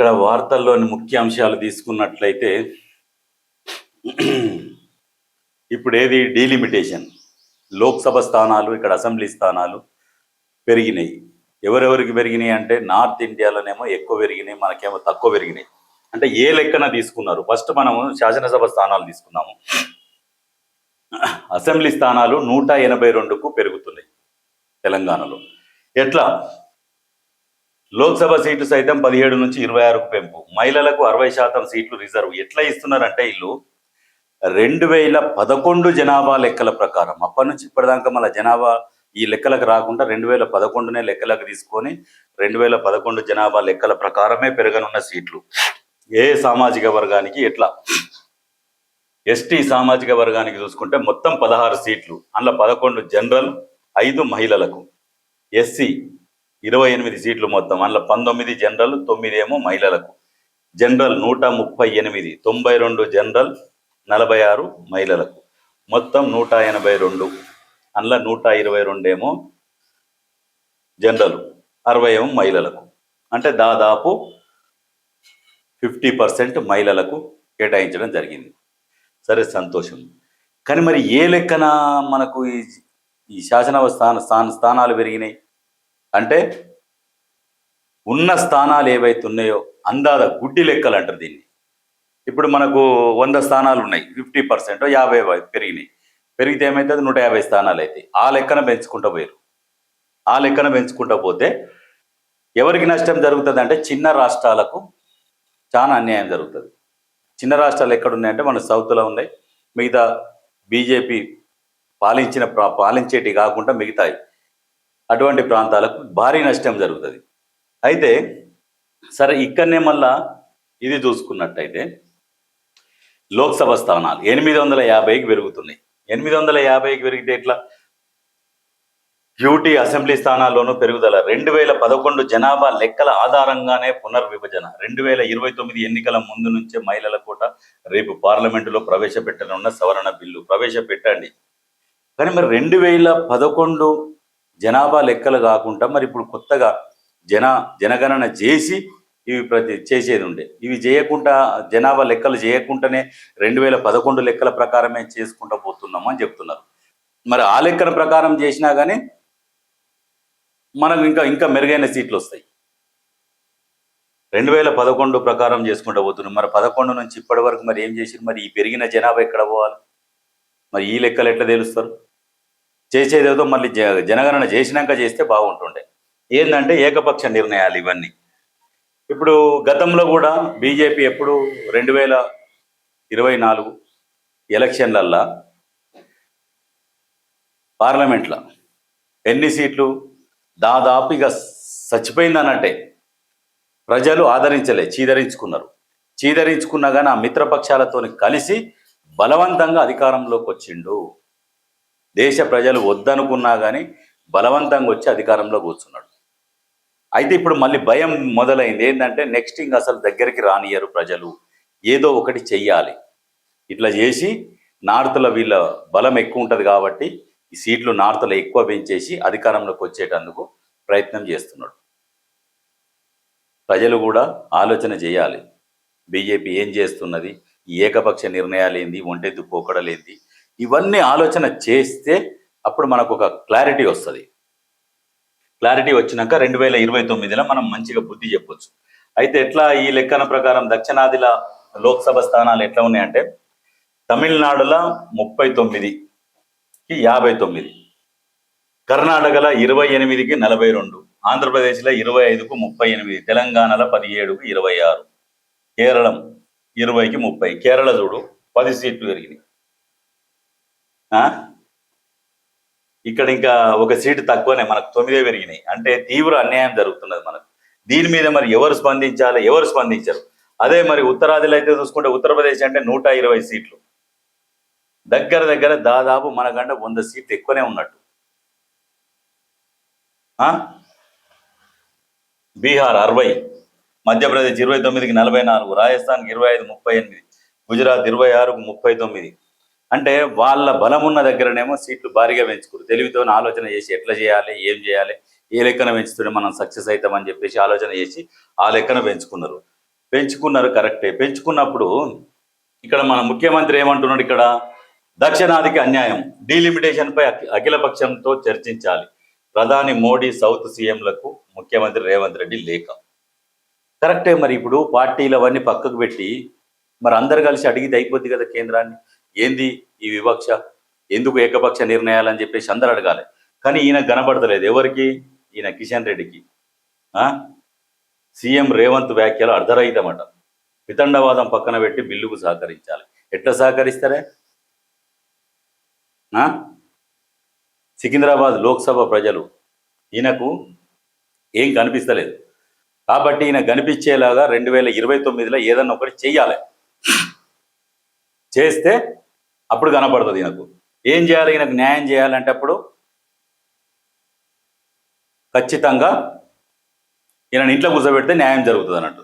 ఇక్కడ వార్తల్లోని ముఖ్య అంశాలు తీసుకున్నట్లయితే ఇప్పుడు ఏది డీలిమిటేషన్, లోక్సభ స్థానాలు, ఇక్కడ అసెంబ్లీ స్థానాలు పెరిగినాయి. ఎవరెవరికి పెరిగినాయి అంటే నార్త్ ఇండియాలోనేమో ఎక్కువ పెరిగినాయి, మనకేమో తక్కువ పెరిగినాయి. అంటే ఏ లెక్కన తీసుకున్నారు? ఫస్ట్ మనము శాసనసభ స్థానాలు తీసుకున్నాము. అసెంబ్లీ స్థానాలు 182కు పెరుగుతున్నాయి తెలంగాణలో. ఎట్లా? లోక్సభ సీట్లు సైతం 17 నుంచి 26కు పెంపు, మహిళలకు 60% సీట్లు రిజర్వ్. ఎట్లా ఇస్తున్నారంటే వీళ్ళు 2011 జనాభా లెక్కల ప్రకారం, అప్పటి నుంచి ఇప్పటిదాకా మళ్ళీ జనాభా ఈ లెక్కలకు రాకుండా 2011నే లెక్కలకు తీసుకొని 2011 జనాభా లెక్కల ప్రకారమే పెరగనున్న సీట్లు. ఏ సామాజిక వర్గానికి ఎట్లా? ఎస్టీ సామాజిక వర్గానికి చూసుకుంటే మొత్తం 16 సీట్లు, అందులో 11 జనరల్, 5 మహిళలకు. ఎస్సీ 28 సీట్లు మొత్తం, అందులో 19 జనరల్, 9 ఏమో మహిళలకు. జనరల్ 138, 92 జనరల్, 46 మహిళలకు. మొత్తం 182, అందులో 122 ఏమో జనరల్, 60 ఏమో మహిళలకు. అంటే దాదాపు 50% మహిళలకు కేటాయించడం జరిగింది. సరే, సంతోషం. కానీ మరి ఏ లెక్కన మనకు ఈ శాసన స్థానాలు పెరిగినాయి అంటే, ఉన్న స్థానాలు ఏవైతే ఉన్నాయో అందాద గుడ్డి లెక్కలు అంటారు దీన్ని. ఇప్పుడు మనకు 100 స్థానాలు ఉన్నాయి, 50% 50 పెరిగినాయి. పెరిగితే ఏమవుతుంది? 150 స్థానాలు అవుతాయి. ఆ లెక్కన పెంచుకుంటూ పోయారు. ఆ లెక్కన పెంచుకుంటూ పోతే ఎవరికి నష్టం జరుగుతుంది అంటే, చిన్న రాష్ట్రాలకు చాలా అన్యాయం జరుగుతుంది. చిన్న రాష్ట్రాలు ఎక్కడున్నాయంటే మన సౌత్లో ఉన్నాయి, మిగతా బీజేపీ పాలించేటి కాకుండా మిగతాయి అటువంటి ప్రాంతాలకు భారీ నష్టం జరుగుతుంది. అయితే సరే, ఇక్కడనే మళ్ళా ఇది చూసుకున్నట్టయితే లోక్సభ స్థానాలు 850కి పెరుగుతున్నాయి. 850కి పెరిగితే ఎట్లా? డ్యూటీ అసెంబ్లీ స్థానాల్లోనూ పెరుగుదల. 2011 జనాభా లెక్కల ఆధారంగానే పునర్విభజన. 2029 ఎన్నికల ముందు నుంచే మహిళల కోట. రేపు పార్లమెంటులో ప్రవేశపెట్టనున్న సవరణ బిల్లు ప్రవేశపెట్టండి. కానీ మరి 2011 జనాభా లెక్కలు కాకుండా మరి ఇప్పుడు కొత్తగా జనగణన చేసి ఇవి చేసేది ఉండే. ఇవి చేయకుండా, జనాభా లెక్కలు చేయకుండానే 2011 లెక్కల ప్రకారమే చేసుకుంటూ పోతున్నాము అని చెప్తున్నారు. మరి ఆ లెక్కల ప్రకారం చేసినా కానీ మనకు ఇంకా మెరుగైన సీట్లు వస్తాయి. 2011 ప్రకారం చేసుకుంటూ పోతున్నాం. మరి 11 నుంచి ఇప్పటి వరకు మరి ఏం చేసిరు? మరి ఈ పెరిగిన జనాభా ఎక్కడ పోవాలి? మరి ఈ లెక్కలు ఎట్లా తెలుస్తారు? చేసేదేదో మళ్ళీ జనగణన చేసినాక చేస్తే బాగుంటుండే. ఏంటంటే ఏకపక్ష నిర్ణయాలు ఇవన్నీ. ఇప్పుడు గతంలో కూడా బీజేపీ ఎప్పుడు 2024 ఎలక్షన్లల్లా పార్లమెంట్లో ఎన్ని సీట్లు? దాదాపు ఇక చచ్చిపోయిందన్నట్టే. ప్రజలు ఆదరించలే, చీదరించుకున్నా కానీ ఆ మిత్రపక్షాలతో కలిసి బలవంతంగా అధికారంలోకి వచ్చిండు. దేశ ప్రజలు వద్దనుకున్నా కానీ బలవంతంగా వచ్చి అధికారంలో కూర్చున్నాడు. అయితే ఇప్పుడు మళ్ళీ భయం మొదలైంది. ఏంటంటే నెక్స్ట్ ఇంకా అసలు దగ్గరికి రానియరు ప్రజలు, ఏదో ఒకటి చెయ్యాలి. ఇట్లా చేసి నార్త్లో వీళ్ళ బలం ఎక్కువ ఉంటుంది కాబట్టి ఈ సీట్లు నార్త్లో ఎక్కువ పెంచేసి అధికారంలోకి వచ్చేటందుకు ప్రయత్నం చేస్తున్నాడు. ప్రజలు కూడా ఆలోచన చేయాలి. బీజేపీ ఏం చేస్తున్నది, ఈ ఏకపక్ష నిర్ణయాలు ఏంది, ఒంటెద్దు పోకడలేంది, ఇవన్నీ ఆలోచన చేస్తే అప్పుడు మనకు ఒక క్లారిటీ వస్తుంది. క్లారిటీ వచ్చినాక 2029లో మనం మంచిగా బుద్ధి చెప్పొచ్చు. అయితే ఎట్లా ఈ లెక్కన ప్రకారం దక్షిణాదిల లోక్సభ స్థానాలు ఎట్లా ఉన్నాయంటే, తమిళనాడులో 39కి 59, కర్ణాటకలో 28కి 42, ఆంధ్రప్రదేశ్లో 25కు 38, తెలంగాణలో 17కు 26, కేరళం 20కి 30. కేరళ చూడు 10 సీట్లు పెరిగినాయి. ఇక్కడ ఇంకా ఒక సీటు తక్కువనే, మనకు 9 పెరిగినాయి. అంటే తీవ్ర అన్యాయం జరుగుతున్నది మనకు. దీని మీద మరి ఎవరు స్పందించాలి? ఎవరు స్పందించరు. అదే మరి ఉత్తరాదిలో అయితే చూసుకుంటే ఉత్తరప్రదేశ్ అంటే 120 సీట్లు, దగ్గర దాదాపు మనకంటే 100 సీట్లు ఎక్కువనే ఉన్నట్టు. బీహార్ 60, మధ్యప్రదేశ్ 29కి 44, రాజస్థాన్కి 25, 38, గుజరాత్ 26కు 39. అంటే వాళ్ళ బలం ఉన్న దగ్గరనేమో సీట్లు భారీగా పెంచుకోరు. తెలివితో ఆలోచన చేసి ఎట్లా చేయాలి, ఏం చేయాలి, ఏ లెక్కన పెంచుతుంటే మనం సక్సెస్ అవుతామని చెప్పేసి ఆలోచన చేసి ఆ లెక్కన పెంచుకున్నారు. పెంచుకున్నారు కరెక్టే. పెంచుకున్నప్పుడు ఇక్కడ మన ముఖ్యమంత్రి ఏమంటున్నాడు, ఇక్కడ దక్షిణాదికి అన్యాయం, డీలిమిటేషన్పై అఖిల పక్షంతో చర్చించాలి, ప్రధాని మోడీ సౌత్ సీఎంలకు ముఖ్యమంత్రి రేవంత్ రెడ్డి లేఖ. కరెక్టే. మరి ఇప్పుడు పార్టీలు అవన్నీ పక్కకు పెట్టి మరి అందరు కలిసి అడిగితే అయిపోద్ది కదా కేంద్రాన్ని, ఏంది ఈ వివక్ష, ఎందుకు ఏకపక్ష నిర్ణయాలని చెప్పేసి అందరు అడగాలి. కానీ ఈయన కనబడతలేదు. ఎవరికి? ఈయన కిషన్ రెడ్డికి. సీఎం రేవంత్ వ్యాఖ్యలు అర్ధరహితమట. వితండవాదం పక్కన పెట్టి బిల్లుకు సహకరించాలి. ఎట్లా సహకరిస్తారే? సికింద్రాబాద్ లోక్సభ ప్రజలు ఈయనకు ఏం కనిపిస్తలేదు. కాబట్టి ఈయన కనిపించేలాగా 2029లో ఏదన్నా ఒకటి చెయ్యాలి. చేస్తే అప్పుడు కనపడుతుంది ఈయనకు. ఏం చేయాలి? ఈయనకు న్యాయం చేయాలంటే అప్పుడు ఖచ్చితంగా ఈయన ఇంట్లో కూర్చోబెడితే న్యాయం జరుగుతుంది అన్నట్టు.